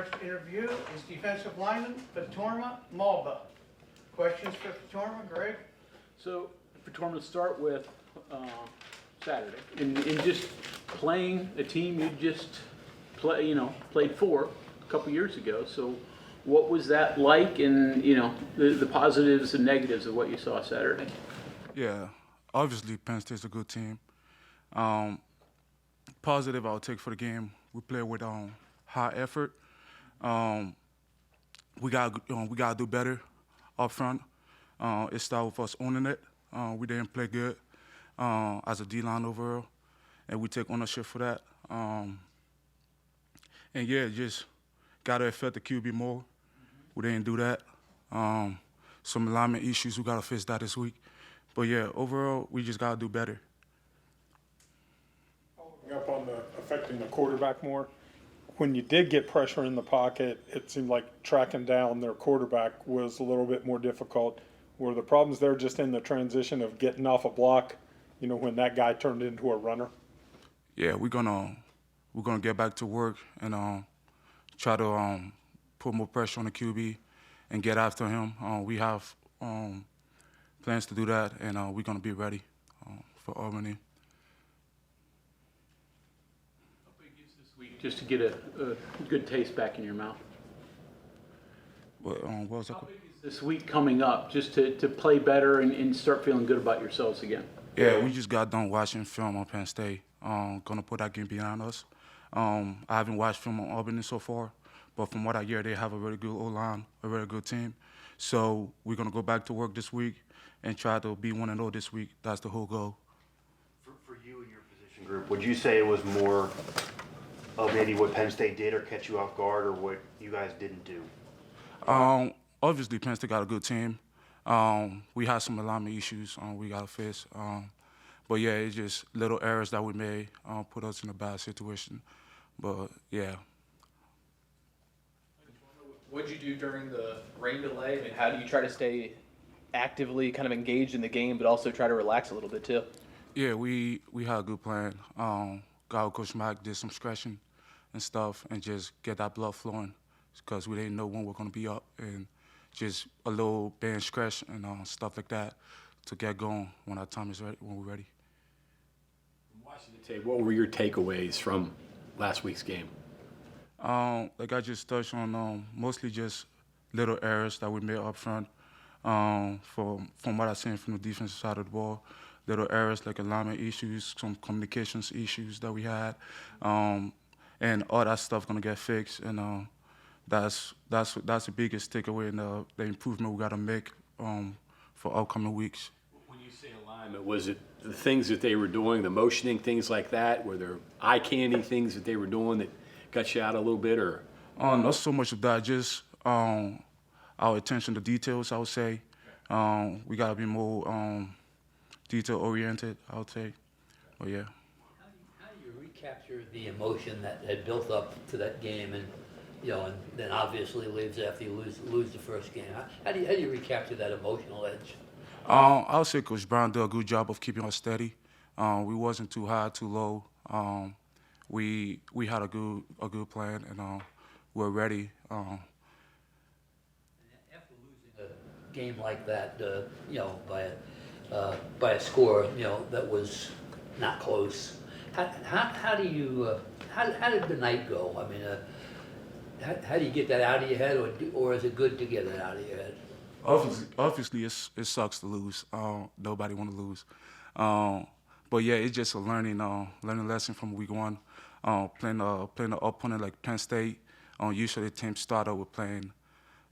First interview is defensive lineman Fatorma Mulbah. Questions for Fatorma, Greg? So, Fatorma, to start with Saturday, and just playing a team you just played for a couple years ago. So, what was that like, and the positives and negatives of what you saw Saturday? Yeah, obviously Penn State's a good team. Positive I'll take for the game. We play with high effort. We gotta do better up front. It started with us owning it. We didn't play good as a D-line overall, and we take ownership for that. And yeah, just gotta affect the QB more. We didn't do that. Some alignment issues, we gotta fix that this week. But yeah, overall, we just gotta do better. Following up on affecting the quarterback more, when you did get pressure in the pocket, it seemed like tracking down their quarterback was a little bit more difficult. Were the problems there just in the transition of getting off a block, when that guy turned into a runner? Yeah, we're gonna get back to work and try to put more pressure on the QB and get after him. We have plans to do that, and we're gonna be ready for Albany. How big is this week just to get a good taste back in your mouth? What was that? How big is this week coming up just to play better and start feeling good about yourselves again? Yeah, we just got done watching film on Penn State. Gonna put that game behind us. I haven't watched film on Albany so far, but from what I hear, they have a really good O-line, a really good team. So we're gonna go back to work this week and try to be 1-0 this week. That's the whole goal. For you and your position group, would you say it was more of maybe what Penn State did or catch you off guard, or what you guys didn't do? Obviously, Penn State got a good team. We had some alignment issues we got to fix. But yeah, it's just little errors that we made put us in a bad situation. But yeah. What did you do during the rain delay? I mean, how do you try to stay actively kind of engaged in the game, but also try to relax a little bit too? Yeah, we had a good plan. Coach Mack did some stretching and stuff and just get that blood flowing because we didn't know when we're going to be up, and just a little band stretch and stuff like that to get going when our time is ready, when we're ready. From watching the tape, what were your takeaways from last week's game? Like I just touched on, mostly just little errors that we made up front. From what I've seen from the defensive side of the ball, little errors like alignment issues, some communications issues that we had, and all that stuff gonna get fixed. And that's the biggest takeaway and the improvement we gotta make for upcoming weeks. When you say alignment, was it the things that they were doing, the motioning, things like that? Were there eye candy things that they were doing that got you out a little bit, or? Not so much of that, just our attention to details, I would say. We gotta be more detail-oriented, I would say. But yeah. How do you recapture the emotion that had built up to that game, and and then obviously leaves after you lose the first game? How do you recapture that emotional edge? I would say Coach Brown did a good job of keeping us steady. We wasn't too high, too low. We had a good plan, and we're ready. After losing a game like that, by a score, that was not close, how did the night go? I mean, how do you get that out of your head, or is it good to get it out of your head? Obviously, it sucks to lose. Nobody want to lose. But yeah, it's just a learning lesson from week one. Playing an opponent like Penn State, usually teams start out with playing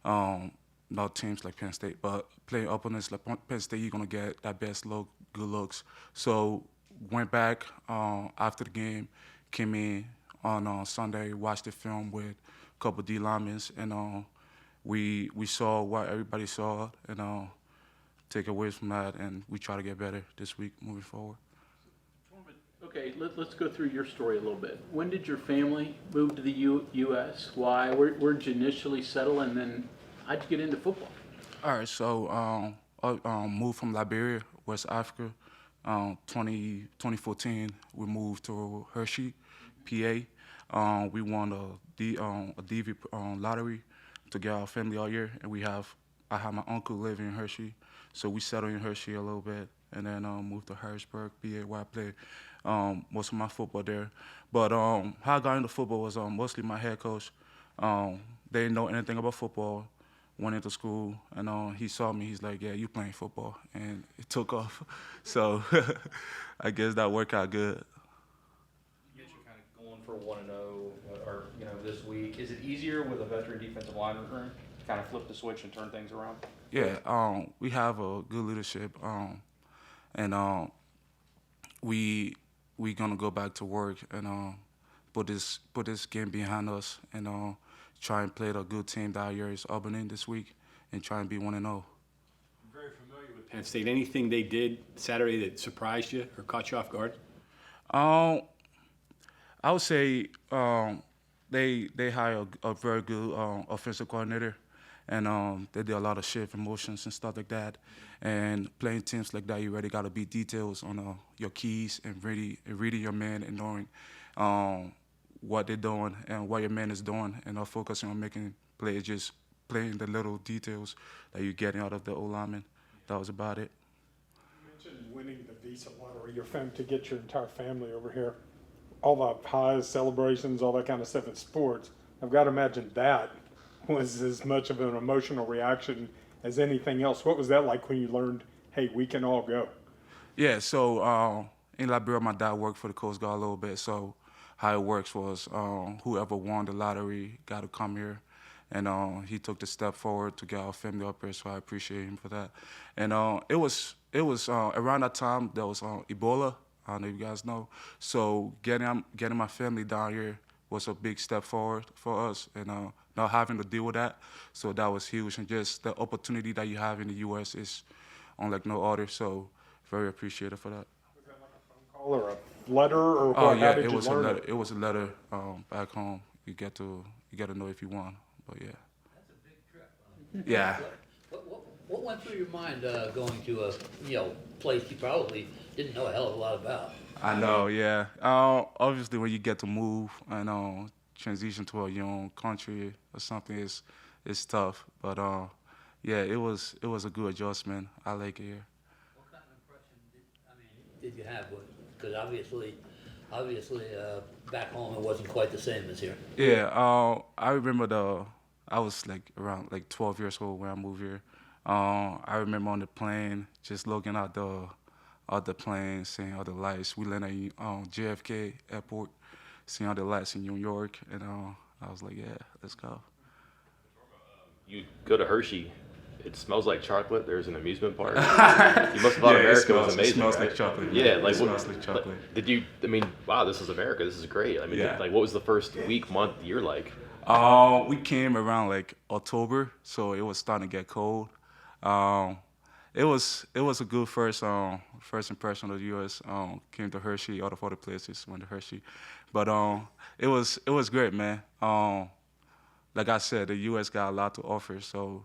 not teams like Penn State, but playing opponents like Penn State, you're gonna get that best look, good looks. So went back after the game, came in on Sunday, watched the film with a couple D linemen, and we saw what everybody saw, and take away from that, and we try to get better this week moving forward. Okay, let's go through your story a little bit. When did your family move to the U.S.? Why? Where did you initially settle, and then how'd you get into football? All right, so moved from Liberia, West Africa. 2014, we moved to Hershey, PA. We won a DV lottery to get our family all year, and I have my uncle living in Hershey, so we settled in Hershey a little bit, and then moved to Harrisburg, PA, where I played most of my football there. But how I got into football was mostly my head coach. They didn't know anything about football. Went into school, and he saw me. He's like, "Yeah, you playing football," and it took off. So I guess that worked out good. You mentioned kind of going for 1-0, or this week. Is it easier with a veteran defensive lineman room to kind of flip the switch and turn things around? Yeah, we have a good leadership, and we gonna go back to work and put this game behind us and try and play a good team that year is Albany this week and try and be 1-0. I'm very familiar with Penn State. Anything they did Saturday that surprised you or caught you off guard? I would say they hired a very good offensive coordinator, and they did a lot of shift and motions and stuff like that. And playing teams like that, you really got to be details on your keys and reading your man and knowing what they're doing and what your man is doing, and not focusing on making plays, just playing the little details that you're getting out of the O-lineman. That was about it. You mentioned winning the Visa lottery, to get your entire family over here. All the highs, celebrations, all that kind of stuff in sports. I've got to imagine that was as much of an emotional reaction as anything else. What was that like when you learned, hey, we can all go? Yeah, so in Liberia, my dad worked for the Coast Guard a little bit, so how it works was whoever won the lottery got to come here, and he took the step forward to get our family up here, so I appreciate him for that. And it was around that time there was Ebola. I don't know if you guys know. So getting my family down here was a big step forward for us, and not having to deal with that. So that was huge, and just the opportunity that you have in the U.S. is unlike no other. So very appreciative for that. Was that like a phone call or a letter or what? Oh yeah, How did it you was learn a letter. It was a letter back home. You got to know if you won. But yeah. That's a big trip. Yeah. What went through your mind going to a place you probably didn't know a hell of a lot about? I know, yeah. Obviously, when you get to move and transition to a young country or something, it's tough. But yeah, it was a good adjustment. I like it here. What kind of impression did you have? Because obviously, back home it wasn't quite the same as here. Yeah, I remember I was around 12 years old when I moved here. I remember on the plane, just looking out the plane, seeing all the lights. We landed at JFK Airport, seeing all the lights in New York, and I was like, yeah, let's go. You go to Hershey, it smells like chocolate. There's an amusement park. You must have thought America was amazing. It smells right? like chocolate. Yeah, it smells like chocolate. Did you? I mean, wow, this is America. This is great. I mean, Yeah. what was the first week, month, year like? We came around October, so it was starting to get cold. It was a good first impression of the U.S. Came to Hershey, out of other places, went to Hershey, but it was great, man. Like I said, the U.S. got a lot to offer, so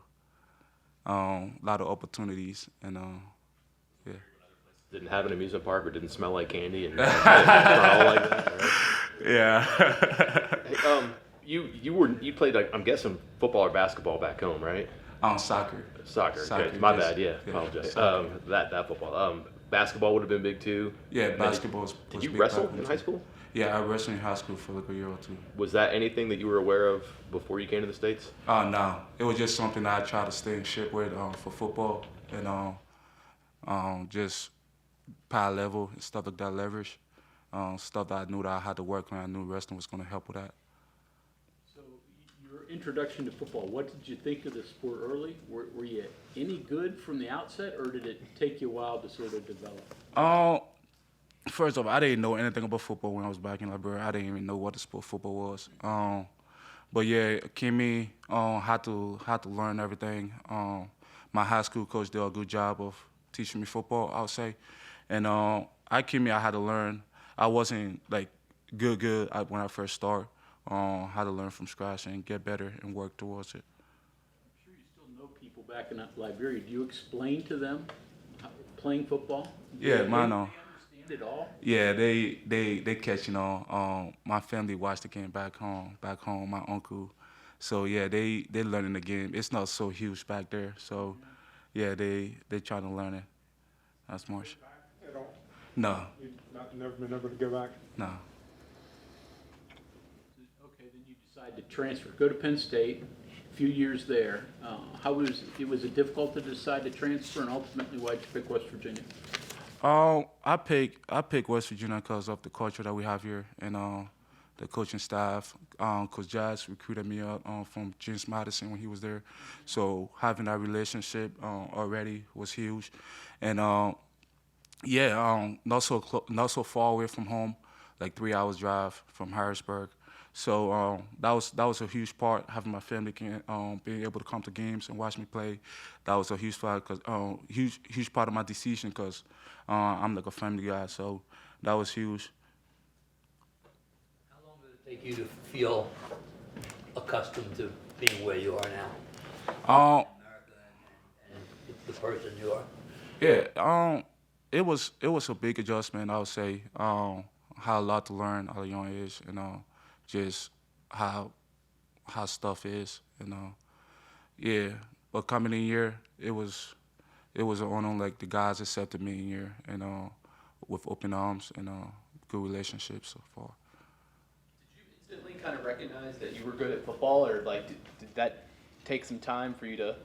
a lot of opportunities, and yeah. Didn't have an amusement park or didn't smell like candy and all like that, right? Yeah. Hey, you played I'm guessing football or basketball back home, right? Soccer. Soccer. Okay. My yes. bad. Yeah. Apologize. Soccer. That football. Basketball would have been big too. Yeah, basketball was Did you big wrestle back in then, high too. school? Yeah, I wrestled in high school for a year or two. Was that anything that you were aware of before you came to the States? No, it was just something that I tried to stay in shape with for football and just power level and stuff like that, leverage, stuff that I knew that I had to work on. I knew wrestling was going to help with that. So your introduction to football, what did you think of the sport early? Were you any good from the outset, or did it take you a while to sort of develop? First off, I didn't know anything about football when I was back in Liberia. I didn't even know what the sport football was. But yeah, Kimmy had to learn everything. My high school coach did a good job of teaching me football, I would say. And at Kimmy, I had to learn. I wasn't good when I first started. Had to learn from scratch and get better and work towards it. I'm sure you still know people back in Liberia. Do you explain to them playing football? Yeah, Do mine they know. understand At all? Yeah, they catch, my family watched the game back home, my uncle. So yeah, they learning the game. It's not so huge back there. So yeah, they trying to learn it. That's much. At all? No, You've never been able to go back? no. Okay, then you decide to transfer, go to Penn State, a few years there. Was it difficult to decide to transfer, and ultimately why'd you pick West Virginia? I pick West Virginia because of the culture that we have here and the coaching staff. Coach Jazz recruited me up from James Madison when he was there, so having that relationship already was huge, and not so far away from home, like 3 hours drive from Harrisburg. So that was a huge part, having my family being able to come to games and watch me play. That was a huge part, huge part of my decision because I'm like a family guy. So that was huge. How long did it take you to feel accustomed to being where you are now? Um, America and the person you are? yeah, it was a big adjustment. I would say had a lot to learn at a young age, just how stuff is, yeah. But coming in here, it was an honor. Like the guys accepted me in here, with open arms and good relationships so far. Did you instantly kind of recognize that you were good at football, or like did that take some time for you to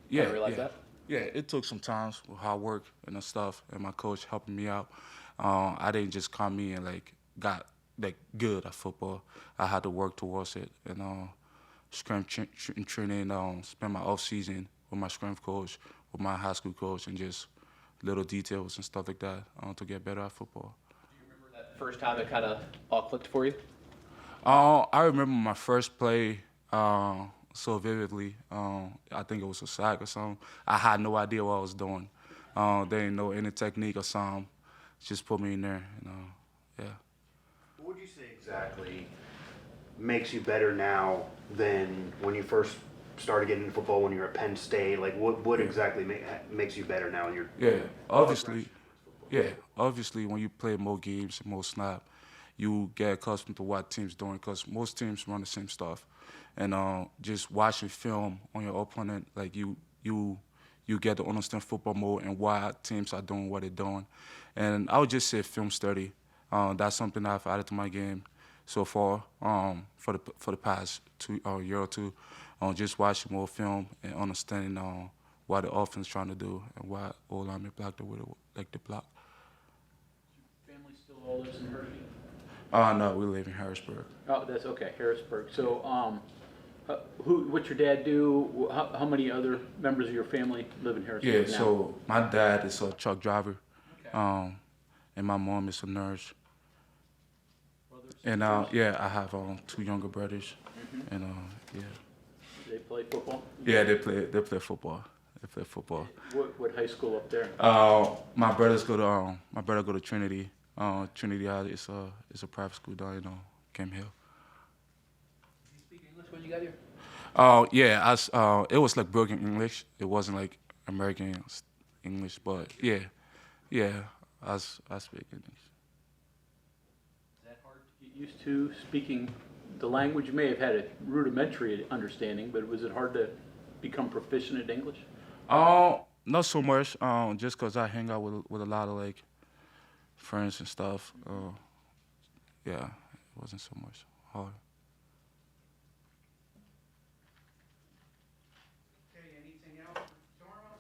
kinda realize that? Yeah, it took some time with hard work and stuff, and my coach helping me out. I didn't just come in and got good at football. I had to work towards it, and strength training. Spend my off season with my strength coach, with my high school coach, and just little details and stuff like that to get better at football. Do you remember that first time it kind of all clicked for you? I remember my first play so vividly. I think it was a sack or something. I had no idea what I was doing. They didn't know any technique or something. Just put me in there, yeah. What would you say exactly makes you better now than when you first started getting into football when you were at Penn State? Like, what exactly makes you better now? Obviously, when you play more games and more snap, you get accustomed to what teams doing because most teams run the same stuff, and just watching film on your opponent, like you get to understand football more and why teams are doing what they're doing, and I would just say film study. That's something I've added to my game so far for the past year or two. Just watching more film and understanding what the offense trying to do and why all linemen block the way they like to block. Family still all lives in Hershey? No, we live in Harrisburg. Oh, that's okay, Harrisburg. So, what's your dad do? How many other members of your family live in Harrisburg now? So my dad is a truck driver, Okay. and my mom is a nurse. Brothers, And sisters? I have 2 younger brothers, and yeah. They play football? Yeah, they play football. They play football. What high school up there? My brother go to Trinity. Trinity High is a private school down in Camp Hill. Did you speak English when you got here? Yeah, it was like broken English. It wasn't like American English, but yeah, I speak English. Is that hard to get used to speaking the language? You may have had a rudimentary understanding, but was it hard to become proficient at English? Not so much. Just cause I hang out with a lot of friends and stuff. Yeah, it wasn't so much hard. Okay, anything else for Fatorma?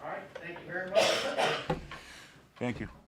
All right, thank you very much. Thank you.